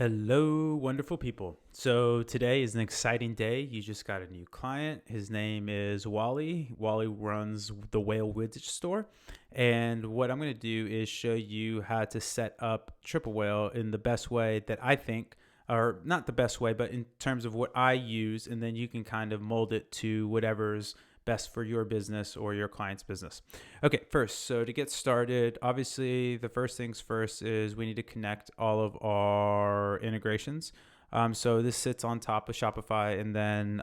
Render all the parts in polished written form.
Hello, wonderful people. So today is an exciting day. You just got a new client. His name is Wally. Wally runs the Whale Widget store. And what I'm going to do is show you how to set up Triple Whale in the best way that I think, or not the best way, but in terms of what I use. And then you can kind of mold it to whatever's best for your business or your client's business. Okay, first, so to get started, obviously the first things first is we need to connect all of our integrations. So this sits on top of Shopify, and then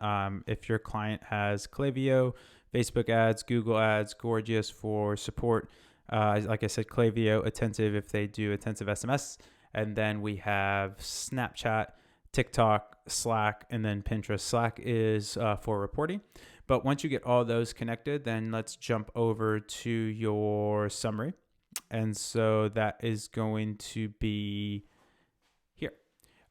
if your client has Clavio, Facebook ads, Google ads, Gorgias for support, like I said, Clavio, Attentive if they do Attentive SMS, and then we have Snapchat, TikTok, Slack, and then Pinterest. Slack is for reporting. But once you get all those connected, then let's jump over to your summary. And so that is going to be here.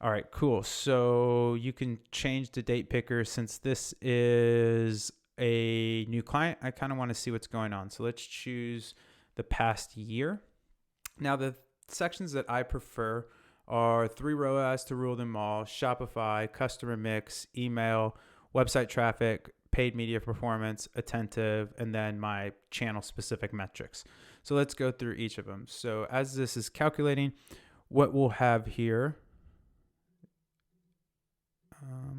All right, cool. So you can change the date picker since this is a new client. I kind of want to see what's going on. So let's choose the past year. Now, the sections that I prefer are 3 ROAS to rule them all: Shopify, customer mix, email, website traffic, paid media performance, Attentive, and then my channel specific metrics. So let's go through each of them. So as this is calculating, what we'll have here,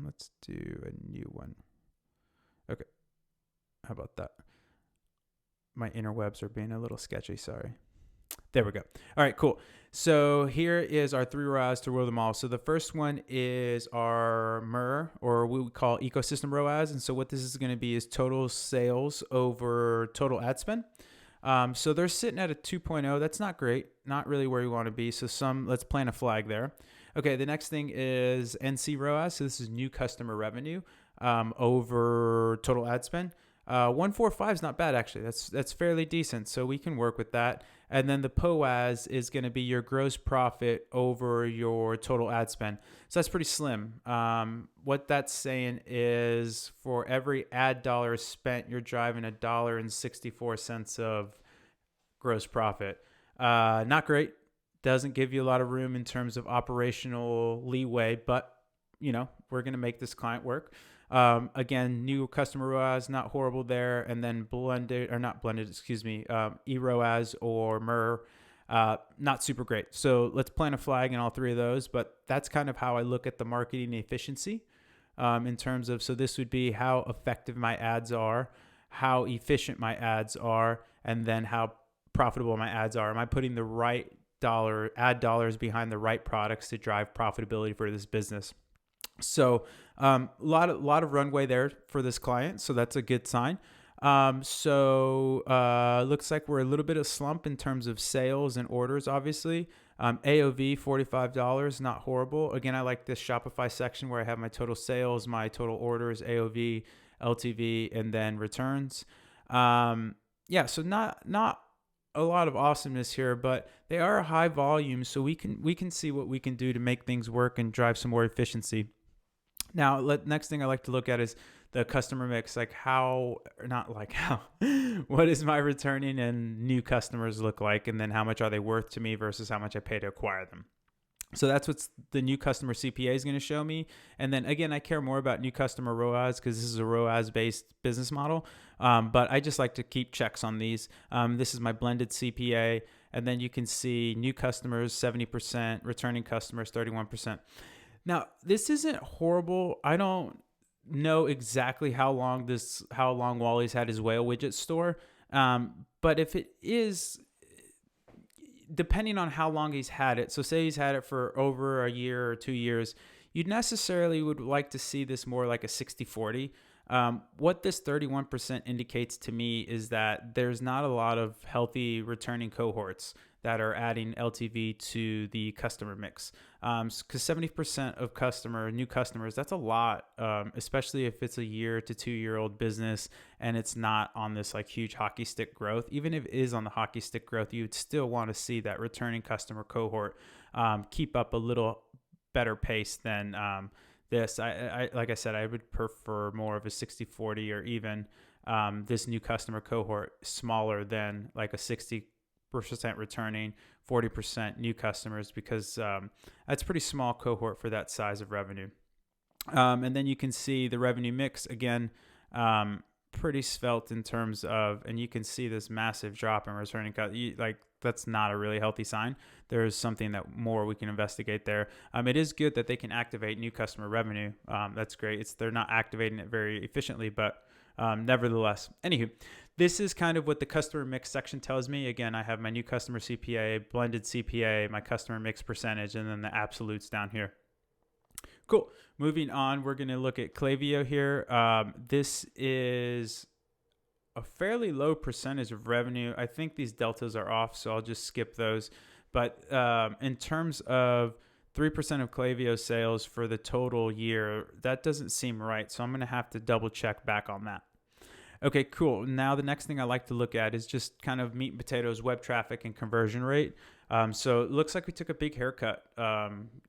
let's do a new one. Okay, how about that? My interwebs are being a little sketchy, sorry. There we go. All right, cool. So here is our 3 ROAS to rule them all. So the first one is our MER, or what we call ecosystem ROAS. And so what this is going to be is total sales over total ad spend. So they're sitting at a 2.0. That's not great. Not really where you want to be. So let's plant a flag there. Okay, the next thing is NC ROAS. So this is new customer revenue over total ad spend. 145 is not bad, actually. That's fairly decent. So we can work with that. And then the POAS is going to be your gross profit over your total ad spend. So that's pretty slim. What that's saying is for every ad dollar spent, you're driving $1.64 of gross profit. Not great. Doesn't give you a lot of room in terms of operational leeway, but we're going to make this client work. Again, new customer ROAS, not horrible there. And then eROAS or MER, not super great. So let's plant a flag in all 3 of those. But that's kind of how I look at the marketing efficiency in terms of, so this would be how effective my ads are, how efficient my ads are, and then how profitable my ads are. Am I putting the right ad dollars behind the right products to drive profitability for this business? So a lot of runway there for this client. So that's a good sign. Looks like we're a little bit of slump in terms of sales and orders, obviously. AOV, $45, not horrible. Again, I like this Shopify section where I have my total sales, my total orders, AOV, LTV, and then returns. So not a lot of awesomeness here, but they are high volume. So we can see what we can do to make things work and drive some more efficiency. Now, next thing I like to look at is the customer mix, what is my returning and new customers look like, and then how much are they worth to me versus how much I pay to acquire them. So that's what the new customer CPA is going to show me. And then again, I care more about new customer ROAS because this is a ROAS-based business model. But I just like to keep checks on these. This is my blended CPA. And then you can see new customers, 70%, returning customers, 31%. Now, this isn't horrible. I don't know exactly how long Wally's had his Whale Widget store. But if it is, depending on how long he's had it, so say he's had it for over a year or 2 years, you'd necessarily would like to see this more like a 60-40. What this 31% indicates to me is that there's not a lot of healthy returning cohorts that are adding LTV to the customer mix. Because 70% of new customers, that's a lot, especially if it's a 1 to 2 year old business and it's not on this like huge hockey stick growth. Even if it is on the hockey stick growth, you'd still want to see that returning customer cohort keep up a little better pace than this. I like I said, I would prefer more of a 60-40 or even this new customer cohort smaller than like a 60 returning, 40% new customers, because that's a pretty small cohort for that size of revenue. And then you can see the revenue mix again, pretty svelte in terms of, and you can see this massive drop in returning like that's not a really healthy sign. There's something that more we can investigate there. It is good that they can activate new customer revenue. That's great. They're not activating it very efficiently, but nevertheless, anywho, this is kind of what the customer mix section tells me. Again, I have my new customer CPA, blended CPA, my customer mix percentage, and then the absolutes down here. Cool. Moving on, we're going to look at Clavio here. This is a fairly low percentage of revenue. I think these deltas are off, so I'll just skip those. But in terms of 3% of Clavio sales for the total year, that doesn't seem right. So I'm going to have to double check back on that. Okay, cool. Now the next thing I like to look at is just kind of meat and potatoes, web traffic and conversion rate. So it looks like we took a big haircut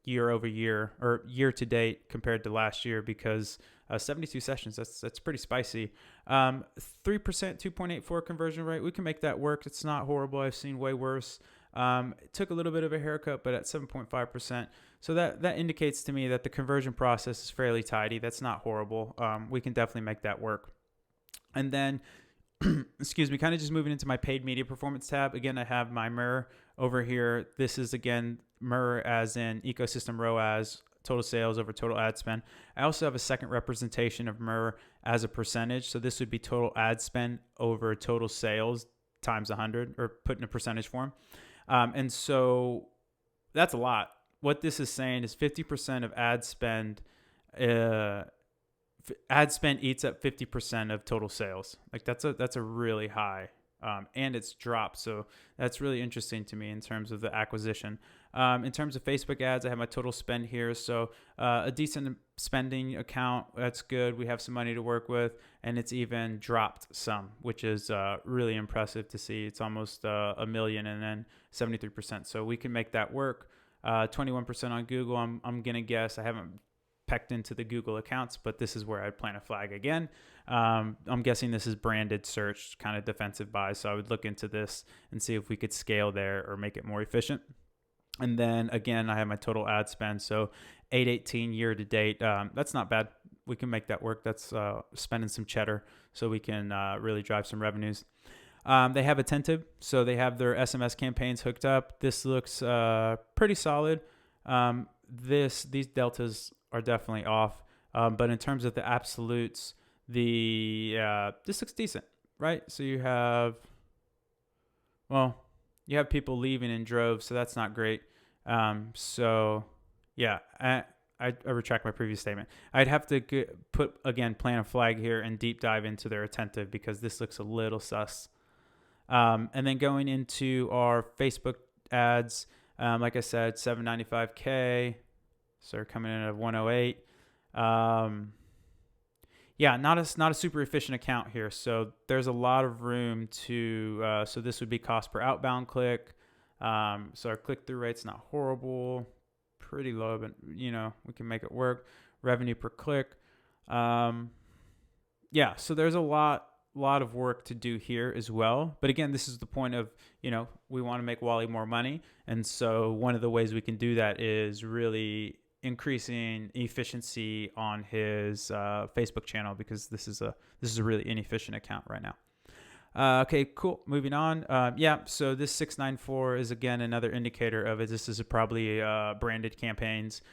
year over year, or year to date compared to last year, because 72 sessions, that's pretty spicy. 3%, 2.84 conversion rate, we can make that work. It's not horrible. I've seen way worse. It took a little bit of a haircut, but at 7.5%. So that indicates to me that the conversion process is fairly tidy. That's not horrible. We can definitely make that work. And then, excuse me, kind of just moving into my paid media performance tab. Again, I have my MER over here. This is, again, MER as in ecosystem ROAS, total sales over total ad spend. I also have a second representation of MER as a percentage. So this would be total ad spend over total sales times 100, or put in a percentage form. And so that's a lot. What this is saying is 50% of ad spend eats up 50% of total sales. Like that's a really high, and it's dropped. So that's really interesting to me in terms of the acquisition. In terms of Facebook ads, I have my total spend here. So a decent spending account, that's good. We have some money to work with, and it's even dropped some, which is really impressive to see. It's almost $1 million and then 73%. So we can make that work. 21% on Google. I'm gonna guess. I haven't pecked into the Google accounts, but this is where I'd plant a flag again. I'm guessing this is branded search, kind of defensive buys. So I would look into this and see if we could scale there or make it more efficient. And then again, I have my total ad spend. So 818 year to date. That's not bad. We can make that work. That's spending some cheddar, so we can really drive some revenues. They have Attentive, so they have their SMS campaigns hooked up. This looks pretty solid. These deltas are definitely off, but in terms of the absolutes, this looks decent, right? So you have people leaving in droves, so that's not great. So yeah, I retract my previous statement. I'd have to plant a flag here and deep dive into their Attentive, because this looks a little sus. And then going into our Facebook ads, like I said, $795K. So they're coming in at 108. Not a super efficient account here. So there's a lot of room to, so this would be cost per outbound click. So our click-through rate's not horrible, pretty low, but we can make it work. Revenue per click. So there's a lot of work to do here as well. But again, this is the point of, we want to make Wally more money. And so one of the ways we can do that is really increasing efficiency on his Facebook channel, because this is a really inefficient account right now. Okay, cool. Moving on. So this 694 is again another indicator of it. This is probably branded campaigns,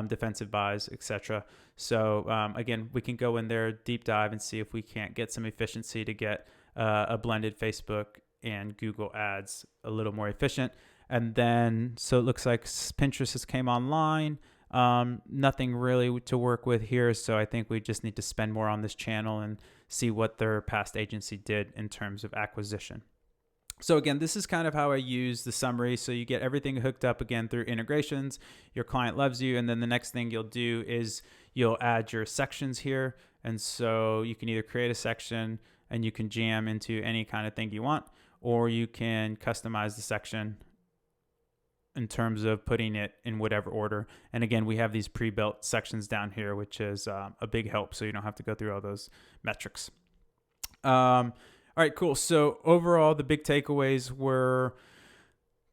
defensive buys, etc. So again, we can go in there, deep dive, and see if we can't get some efficiency to get a blended Facebook and Google ads a little more efficient. And then, so it looks like Pinterest has came online. Nothing really to work with here. So I think we just need to spend more on this channel and see what their past agency did in terms of acquisition. So again, this is kind of how I use the summary. So you get everything hooked up again through integrations. Your client loves you. And then the next thing you'll do is you'll add your sections here. And so you can either create a section and you can jam into any kind of thing you want, or you can customize the section in terms of putting it in whatever order. And again, we have these pre-built sections down here, which is a big help, so you don't have to go through all those metrics. All right, cool. So overall, the big takeaways were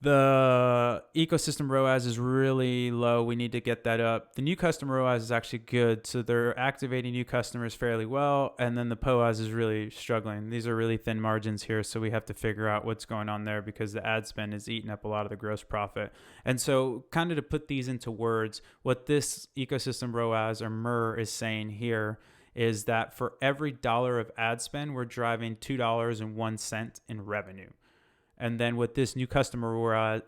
The ecosystem ROAS is really low. We need to get that up. The new customer ROAS is actually good. So they're activating new customers fairly well. And then the POAS is really struggling. These are really thin margins here. So we have to figure out what's going on there because the ad spend is eating up a lot of the gross profit. And so kind of to put these into words, what this ecosystem ROAS or MER is saying here is that for every dollar of ad spend, we're driving $2.01 in revenue. And then what this new customer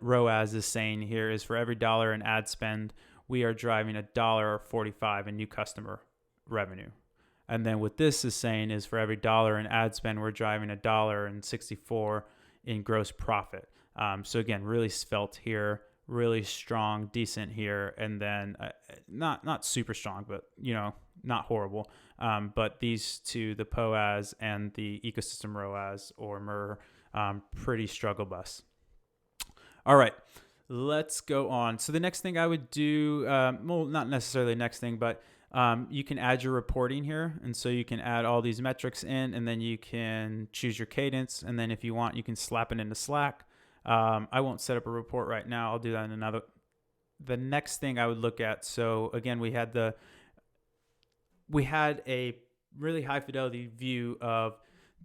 ROAS is saying here is for every dollar in ad spend, we are driving $1.45 in new customer revenue. And then what this is saying is for every dollar in ad spend, we're driving $1.64 in gross profit. So again, really svelte here, really strong, decent here, and then not super strong, but not horrible. But these two, the POAS and the ecosystem ROAS or MER, pretty struggle bus. All right, let's go on. So the next thing I would do, well, not necessarily the next thing, but you can add your reporting here. And so you can add all these metrics in, and then you can choose your cadence. And then if you want, you can slap it into Slack. I won't set up a report right now. I'll do that in another. The next thing I would look at. So again, we had a really high fidelity view of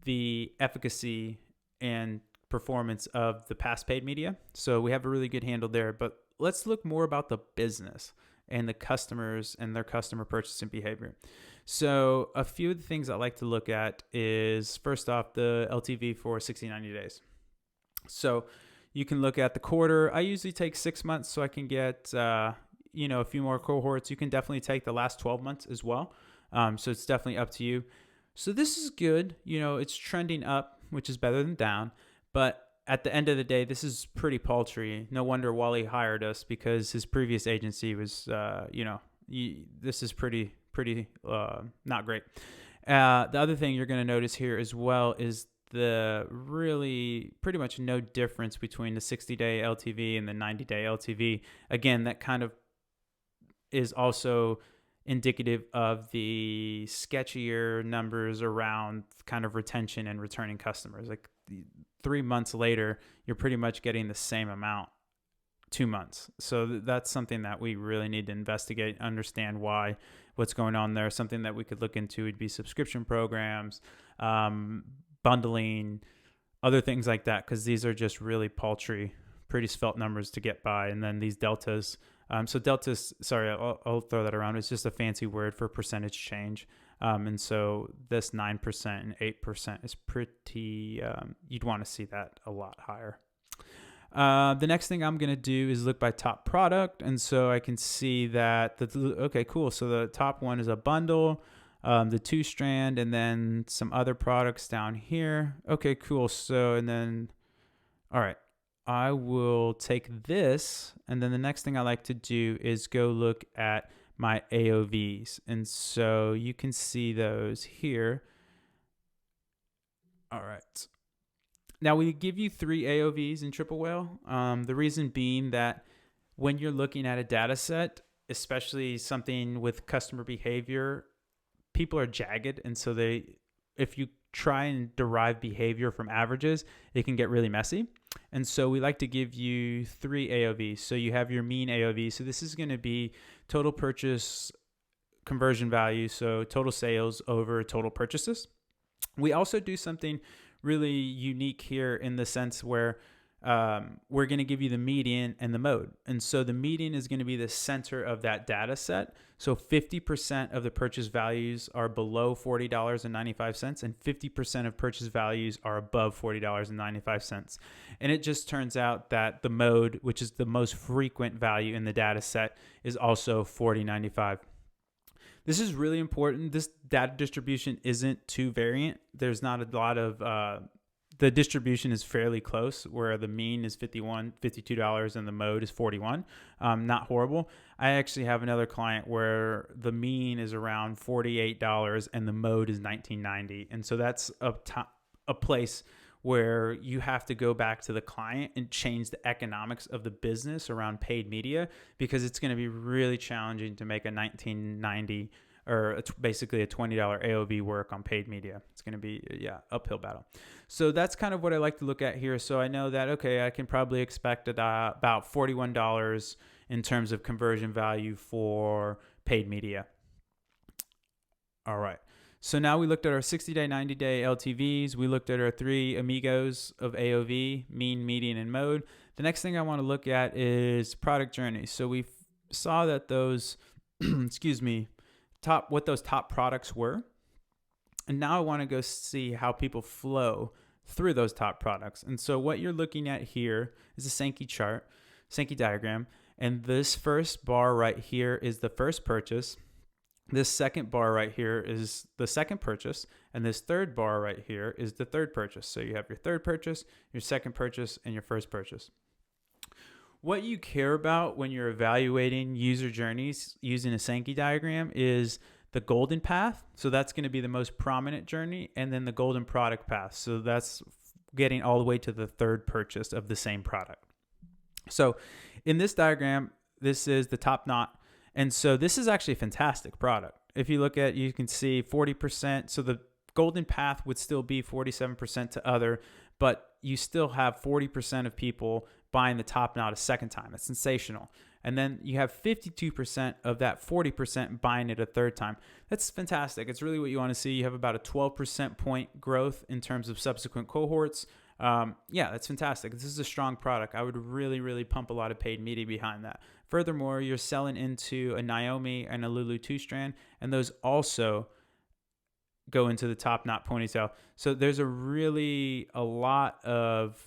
the efficacy and performance of the past paid media. So we have a really good handle there, but let's look more about the business and the customers and their customer purchasing behavior. So a few of the things I like to look at is first off, the LTV for 60, 90 days. So you can look at the quarter. I usually take 6 months so I can get, a few more cohorts. You can definitely take the last 12 months as well. So it's definitely up to you. So this is good. It's trending up, which is better than down. But at the end of the day, this is pretty paltry. No wonder Wally hired us because his previous agency was, this is pretty not great. The other thing you're going to notice here as well is the really pretty much no difference between the 60-day LTV and the 90-day LTV. Again, that kind of is also indicative of the sketchier numbers around kind of retention and returning customers. Like 3 months later, you're pretty much getting the same amount 2 months. So that's something that we really need to investigate, understand what's going on there. Something that we could look into would be subscription programs, bundling, other things like that, because these are just really paltry, pretty svelte numbers to get by. And then these deltas. So deltas, sorry, I'll throw that around. It's just a fancy word for percentage change. And so this 9% and 8% is pretty, you'd want to see that a lot higher. The next thing I'm going to do is look by top product. And so I can see that, okay, cool. So the top one is a bundle, the 2-strand, and then some other products down here. Okay, cool. So, and then, all right. I will take this, and then the next thing I like to do is go look at my AOVs. And so you can see those here. All right. Now we give you 3 AOVs in Triple Whale. The reason being that when you're looking at a data set, especially something with customer behavior, people are jagged. And so if you try and derive behavior from averages, it can get really messy. And so we like to give you 3 AOVs. So you have your mean AOV. So this is going to be total purchase conversion value. So total sales over total purchases. We also do something really unique here in the sense where we're going to give you the median and the mode. And so the median is going to be the center of that data set. So 50% of the purchase values are below $40.95 and 50% of purchase values are above $40.95. And it just turns out that the mode, which is the most frequent value in the data set, is also $40.95. This is really important. This data distribution isn't too variant. There's not a lot of the distribution is fairly close, where the mean is $52 and the mode is $41. Not horrible. I actually have another client where the mean is around $48 and the mode is $19.90. And so that's a place where you have to go back to the client and change the economics of the business around paid media, because it's going to be really challenging to make a $19.90 or basically a $20 AOV work on paid media. It's going to be, uphill battle. So that's kind of what I like to look at here. So I know that, okay, I can probably expect about $41 in terms of conversion value for paid media. All right. So now we looked at our 60-day, 90-day LTVs. We looked at our 3 amigos of AOV, mean, median, and mode. The next thing I want to look at is product journey. So we saw that those, what those top products were. And now I want to go see how people flow through those top products. And so what you're looking at here is a Sankey chart, Sankey diagram. And this first bar right here is the first purchase. This second bar right here is the second purchase, and this third bar right here is the third purchase. So you have your third purchase, your second purchase, and your first purchase. What you care about when you're evaluating user journeys using a Sankey diagram is the golden path. So that's going to be the most prominent journey, and then the golden product path. So that's getting all the way to the third purchase of the same product. So in this diagram, this is the top knot. And so this is actually a fantastic product. If you look at, you can see 40%. So the golden path would still be 47% to other, but you still have 40% of people buying the top knot a second time. It's sensational. And then you have 52% of that 40% buying it a third time. That's fantastic. It's really what you want to see. You have about a 12% point growth in terms of subsequent cohorts. That's fantastic. This is a strong product. I would really, really pump a lot of paid media behind that. Furthermore, you're selling into a Naomi and a Lulu 2-strand, and those also go into the top knot ponytail. So there's a lot of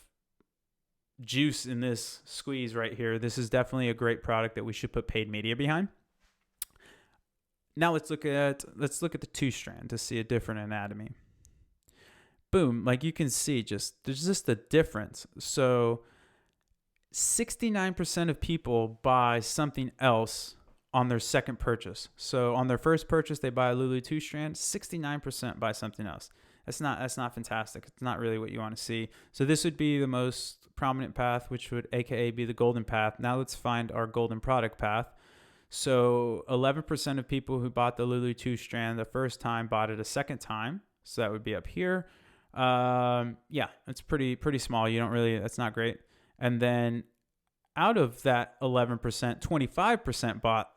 juice in this squeeze right here. This is definitely a great product that we should put paid media behind. Now let's look at the 2-strand to see a different anatomy. Boom, like you can see, there's just a difference. So 69% of people buy something else on their second purchase. So on their first purchase, they buy a Lulu 2-strand, 69% buy something else. That's not fantastic. It's not really what you want to see. So this would be the most prominent path, which would AKA be the golden path. Now let's find our golden product path. So 11% of people who bought the Lulu 2-strand the first time bought it a second time. So that would be up here. It's pretty small. That's not great. And then out of that 11%, 25% bought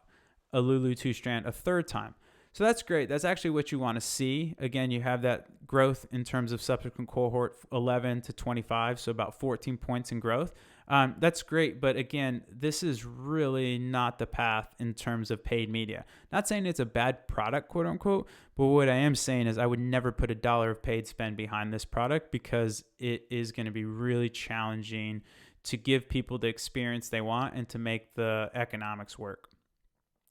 a Lulu 2-strand a third time. So that's great. That's actually what you want to see. Again, you have that growth in terms of subsequent cohort 11 to 25, so about 14 points in growth. That's great. But again, this is really not the path in terms of paid media. Not saying it's a bad product, quote unquote, but what I am saying is I would never put $1 of paid spend behind this product because it is going to be really challenging to give people the experience they want and to make the economics work.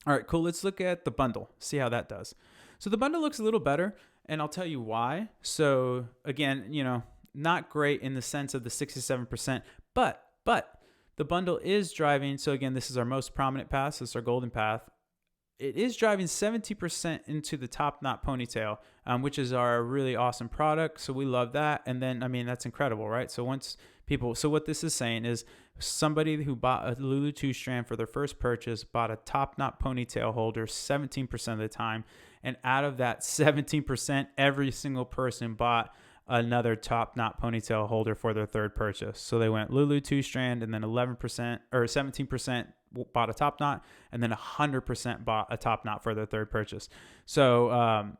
All right, cool. Let's look at the bundle, see how that does. So the bundle looks a little better, and I'll tell you why. So again, not great in the sense of the 67%, but the bundle is driving. So again, this is our most prominent path. This is our golden path. It is driving 70% into the top knot ponytail, which is our really awesome product. So we love that. And then, that's incredible, right? So what this is saying is somebody who bought a Lulu 2-strand for their first purchase bought a top knot ponytail holder 17% of the time. And out of that 17%, every single person bought another top knot ponytail holder for their third purchase. So they went Lulu 2-strand, and then 11% or 17% bought a top knot, and then 100% bought a top knot for their third purchase. So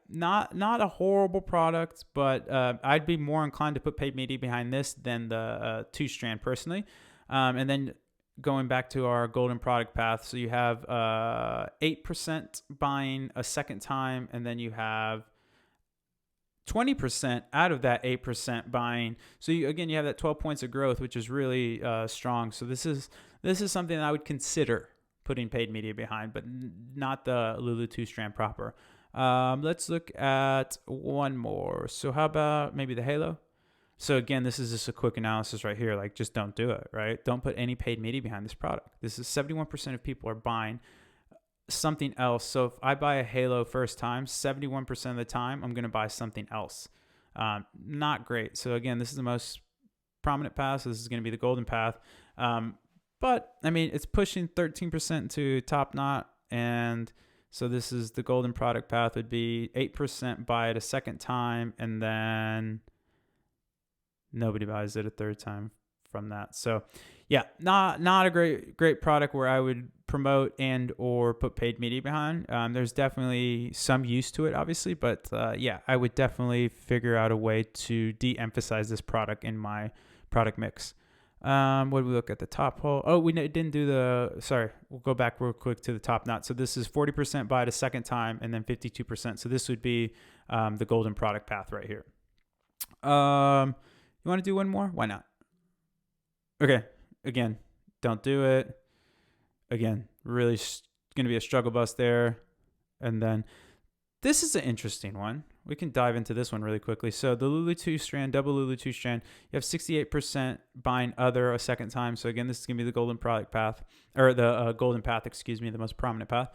not a horrible product, but I'd be more inclined to put paid media behind this than the 2-strand personally. And then going back to our golden product path, so you have 8% buying a second time, and then you have 20% out of that 8% buying. So you have that 12 points of growth, which is really strong. So this is something that I would consider putting paid media behind, but not the Lulu 2-strand proper. Let's look at one more. So how about maybe the Halo? So again, this is just a quick analysis right here. Like, just don't do it, right? Don't put any paid media behind this product. This is 71% of people are buying something else. So if I buy a Halo first time, 71% of the time, I'm going to buy something else. Not great. So again, this is the most prominent path. So this is going to be the golden path. But it's pushing 13% to top knot and So this is the golden product path would be 8% buy it a second time, and then nobody buys it a third time from that. So yeah, not a great product where I would promote and or put paid media behind. There's definitely some use to it, obviously, but yeah, I would definitely figure out a way to de-emphasize this product in my product mix. What did we look at the top hole? Oh, we didn't do we'll go back real quick to the top knot. So this is 40% buy it a second time, and then 52%. So this would be the golden product path right here. You want to do one more? Why not? Okay. Again, don't do it. Again, really going to be a struggle bus there. And then this is an interesting one. We can dive into this one really quickly. So the Lulu 2 strand, double Lulu 2 strand, you have 68% buying other a second time. So again, this is going to be the golden product path, or the golden path, the most prominent path.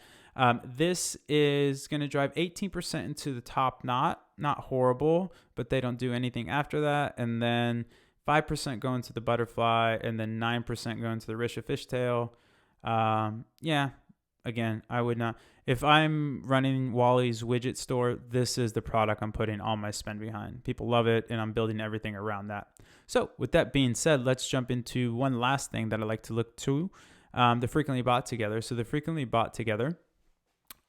This is going to drive 18% into the top knot. Not horrible, but they don't do anything after that. And then 5% go into the butterfly, and then 9% go into the Risha fishtail. Yeah, again, I would not. If I'm running Wally's widget store, this is the product I'm putting all my spend behind. People love it, and I'm building everything around that. So with that being said, let's jump into one last thing that I like to look to, the frequently bought together. So the frequently bought together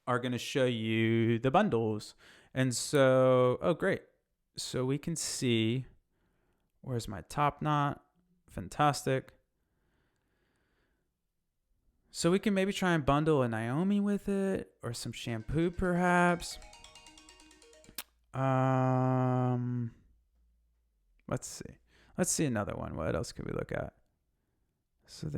are going to show you the bundles. And so, oh, great. So we can see, where's my top knot? Fantastic. So we can maybe try and bundle a Naomi with it, or some shampoo perhaps. Let's see. Let's see another one. What else could we look at? So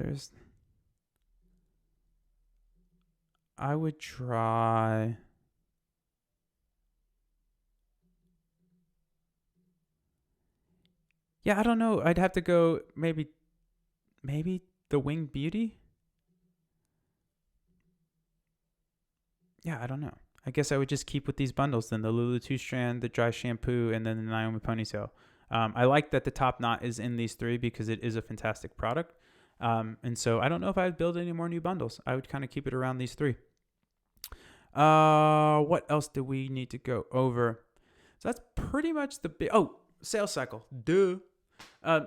I would try. Yeah, I don't know. I'd have to go maybe the Winged Beauty. Yeah, I don't know. I guess I would just keep with these bundles then, the Lulu 2 strand, the dry shampoo, and then the Naomi ponytail. I like that the top knot is in these three because it is a fantastic product. And so I don't know if I would build any more new bundles. I would kind of keep it around these three. What else do we need to go over? So that's pretty much the big, sales cycle. Duh.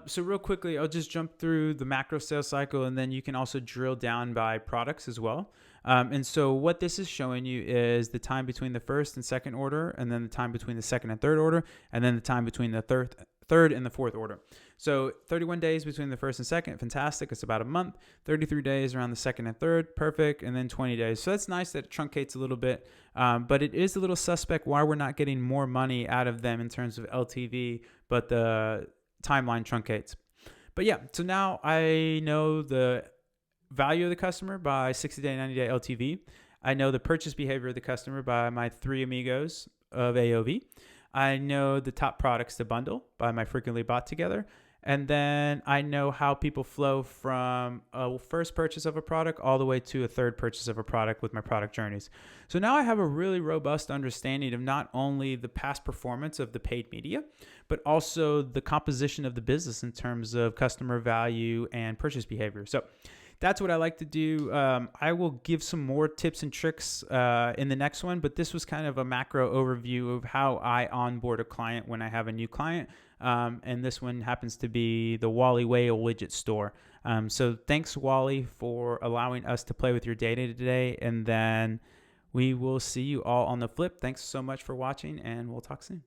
So real quickly, I'll just jump through the macro sales cycle, and then you can also drill down by products as well. And so what this is showing you is the time between the first and second order, and then the time between the second and third order, and then the time between the third and the fourth order. So 31 days between the first and second, fantastic. It's about a month. 33 days around the second and third, perfect. And then 20 days. So that's nice that it truncates a little bit, but it is a little suspect why we're not getting more money out of them in terms of LTV, but the timeline truncates. But yeah, so now I know the value of the customer by 60-day, 90-day LTV. I know the purchase behavior of the customer by my 3 amigos of AOV. I know the top products to bundle by my frequently bought together. And then I know how people flow from a first purchase of a product all the way to a third purchase of a product with my product journeys. So now I have a really robust understanding of not only the past performance of the paid media, but also the composition of the business in terms of customer value and purchase behavior. So that's what I like to do. I will give some more tips and tricks in the next one, but this was kind of a macro overview of how I onboard a client when I have a new client. And this one happens to be the Wally Whale widget store. So thanks, Wally, for allowing us to play with your data today. And then we will see you all on the flip. Thanks so much for watching, and we'll talk soon.